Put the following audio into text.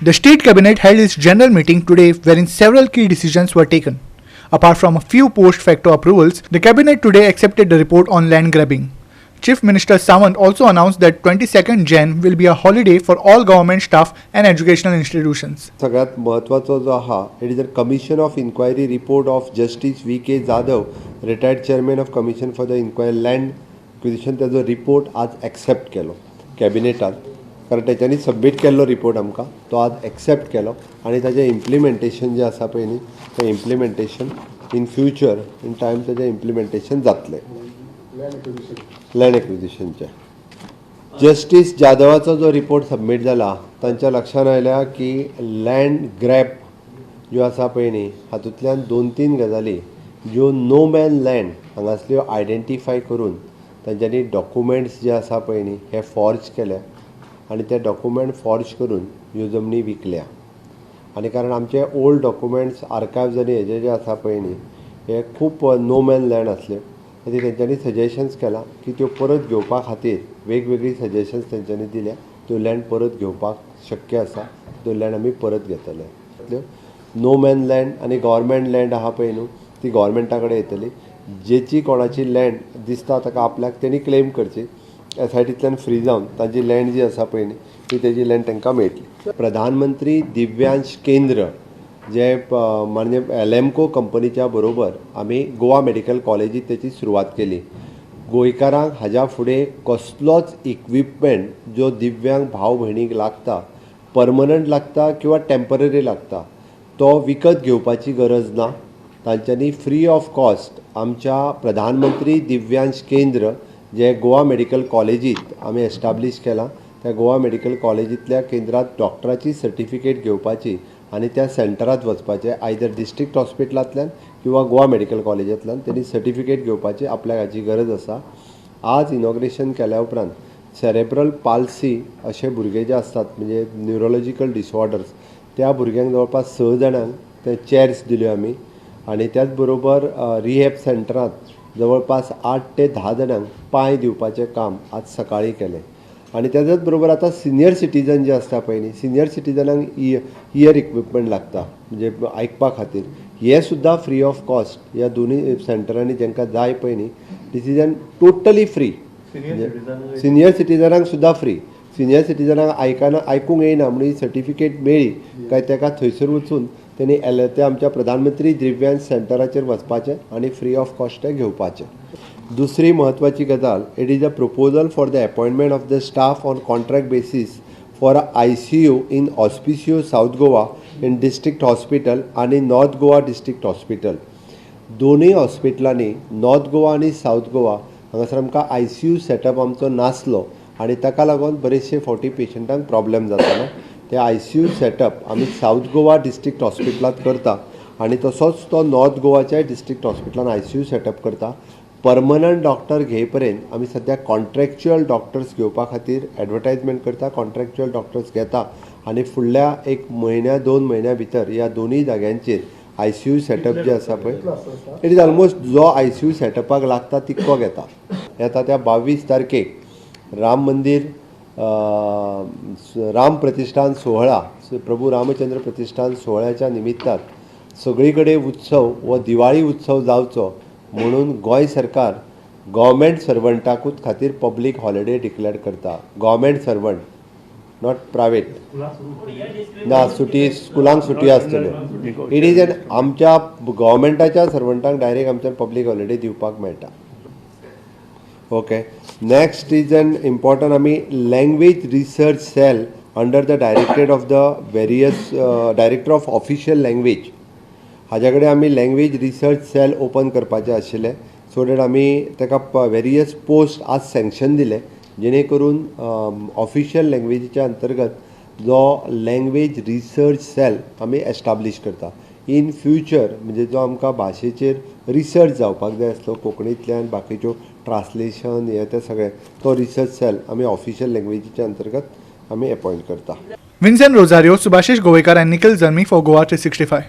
The State Cabinet held its general meeting today wherein several key decisions were taken. Apart from a few post-facto approvals, the Cabinet today accepted the report on land grabbing. Chief Minister Sawant also announced that 22nd Jan will be a holiday for all government staff and educational institutions. सगळ्यात महत्त्वाचा जो आहा it is the commission of inquiry report of justice V.K. Jadhav, retired chairman of commission for the inquiry land acquisition. त्याचो report आज accept केलो कॅबिनेटान, कारण त्याच्यानी सबमीट केल्लो रिपोर्ट आमकां तो आज एक्सेप्ट केलो आणि ताजें इम्प्लिमेंटेशन जें आसा पळय न्ही तें implementation in future in time ताजें इम्प्लिमेंटेशन जातलें लँड एक्विजिशनचें. जस्टीस जाधवाचो जो रिपोर्ट सबमीट जाला तांच्या लक्षान आयल्या की लँड ग्रॅब ज्यो आसा पळय न्ही हातूंतल्यान 2-3 गजाली ज्यो नो मॅन लँड हांगासल्यो आयडेंटिफाय करून तांच्यांनी डॉक्युमेंट्स जे आसा पळय न्ही हे फॉर्ज केल्या आणि ते डॉक्युमेंट फॉर्ज करून ह्यो जमनी विकल्या. आणि कारण आमचे ओल्ड डॉक्युमेंट्स आर्कायव्ज आनी हेजे जे आसा पळय न्ही हे खूब नो मॅन लँड आसल्यो. खातीर तेंच्यांनी सजेशन्स केलां की त्यो परत घेवपा खातीर वेगवेगळी सजेशन्स तेंच्यांनी दिल्या. त्यो लँड परत घेवपाक शक्य आसा, त्यो लँड आमी परत घेतले. नो मॅन लँड आनी गव्हर्मेंट लँड आहा पळय न्हू ती गव्हर्मेंटा कडेन येतली. जेची कोणाची लँड दिसता ताका आपल्याक तेणी क्लेम करची, एसआयटींतल्यान फ्री जावन तांची लँड जी आसा पळय न्ही ती तेजी लँड तांकां मेळटली. प्रधानमंत्री दिव्यांश केंद्र जे म्हणजे एलॅम्को कंपनीच्या बरोबर आमी गोवा मेडिकल कॉलेजीत तेची सुरवात केली. गोंयकारांक हाज्या फुडें कसलोच इक्विपमेंट जो दिव्यांग भाव भयणीक लागता, परमनंट लागता किंवा टेम्पररी लागता, तो विकत घेवपाची गरज ना. तांच्यांनी फ्री ऑफ कॉस्ट आमच्या प्रधानमंत्री दिव्यांश केंद्र जे गोवा मेडिकल कॉलेजीत आमी एस्टाब्लीश केलां, त्या गोवा मेडिकल कॉलेजींतल्या केंद्रांत डॉक्टराची सर्टिफिकेट घेवपाची आनी त्या सेंटरांत वचपाचें आयदर डिस्ट्रिक्ट हॉस्पिटलांतल्यान किंवा गोवा मेडिकल कॉलेजांतल्यान तेणी सर्टिफिकेट घेवपाची आपल्याक हाची गरज आसा. आज इनॉग्रेशन केल्या उपरांत सेरेब्रल पाल्सी अशे भुरगे जे आसतात म्हणजे न्युरोलॉजिकल डिसऑर्डर्स त्या भुरग्यांक जवळपास 6 जाणांक ते चॅर्स दिल्यो आमी आनी त्याच बरोबर रिहॅब सेंटरांत जवळपास 8 ते 10 जाणांक पांय दिवपाचें काम आज सकाळीं केलें. आनी त्याच बरोबर आतां सिनियर सिटीजन जे आसता पळय न्ही सिनियर सिटीजनांक इयर इक्विपमेंट लागता म्हणजे आयकपा खातीर, हे सुद्दां फ्री ऑफ कॉस्ट ह्या दोनूय सेंटरांनी जांकां जाय पळय न्ही this is an totally free. Senior सिटीजनांक सुद्दां फ्री. सिनियर सिटीजनांक आयकूंक येना म्हणून सर्टिफिकेट मेळ्ळी काय ताका थंयसर वचून तेणी ते आमच्या प्रधानमंत्री दिव्यांग सेंटराचेर वचपाचें आनी फ्री ऑफ कॉस्ट ते घेवपाचें. दुसरी महत्वाची गजाल it is a proposal for the appointment of the staff on contract basis for ICU in Hospicio south Goa in district hospital आनी नॉर्थ गोवा डिस्ट्रिक्ट हॉस्पिटल. दोनूय हॉस्पिटलांनी नॉर्थ गोवा आनी साऊथ गोवा हांगासर आमकां ICU सेटअप आमचो नासलो आनी ताका लागून बरेचशे फावटी पेशंटांक प्रॉब्लेम जातालो. ते ICU सेटअप आमी साऊथ गोवा डिस्ट्रिक्ट हॉस्पिटलांत करता आनी तसोच तो नॉर्थ गोवाच्या डिस्ट्रिक्ट हॉस्पिटलांत ICU सेटअप करता. परमनंट डॉक्टर घेय पर्यंत आमी सद्या कॉन्ट्रॅक्च्युअल डॉक्टर्स घेवपा खातीर एडवर्टायजमेंट करता, कॉन्ट्रॅक्च्युअल डॉक्टर्स घेता आनी फुडल्या 1 म्हयन्या 2 म्हयन्या भितर ह्या दोनूय जाग्यांचेर ICU सेटअप जे आसा पळय इट इज ऑलमोस्ट जो ICU सेटअपाक लागता तितको घेता. येता त्या 22 तारखेक राम मंदीर राम प्रतिष्ठान सोहळा प्रभू रामचंद्र प्रतिष्ठान सोहळ्याच्या निमित्तान सगळी कडेन उत्सव व दिवाळी उत्सव जावचो म्हणून गोंय सरकार गव्हर्मेंट सर्वंटाकूच खातीर पब्लीक हॉलिडे डिक्लेअर करता. गव्हर्मेंट सर्वंट नॉट प्रायवेट ना, सुटी स्कुलांक सुटी आसतल्यो. इट इज एन आमच्या गव्हर्मेंटाच्या सर्वंटांक डायरेक्ट आमच्या पब्लीक हॉलिडे दिवपाक मेळटा. Okay. Next is an important आमी language research cell under the directorate of the various director of official language हाज्या कडेन आमी लँग्वेज रिसर्च सेल ओपन करपाचें आशिल्लें. सो दॅट आमी ताका वेरियस पोस्ट आज सँक्शन दिले जेणे करून ऑफिशियल लँग्वेजीच्या अंतर्गत जो लँग्वेज रिसर्च सेल आमी एस्टाब्लीश करता. इन फ्युचर म्हणजे जो आमकां भाशेचेर रिसर्च जावपाक जाय आसलो कोंकणींतल्यान बाकीच्यो ट्रान्सलेशन हे ते सगळें तो रिसर्च सेल आमी ऑफिशियल लँग्वेजीच्या अंतर्गत आमी अपॉयंट करता. Vincent Rosario, Subhashish Govekar and Nikhil Zanmi for Goa 365.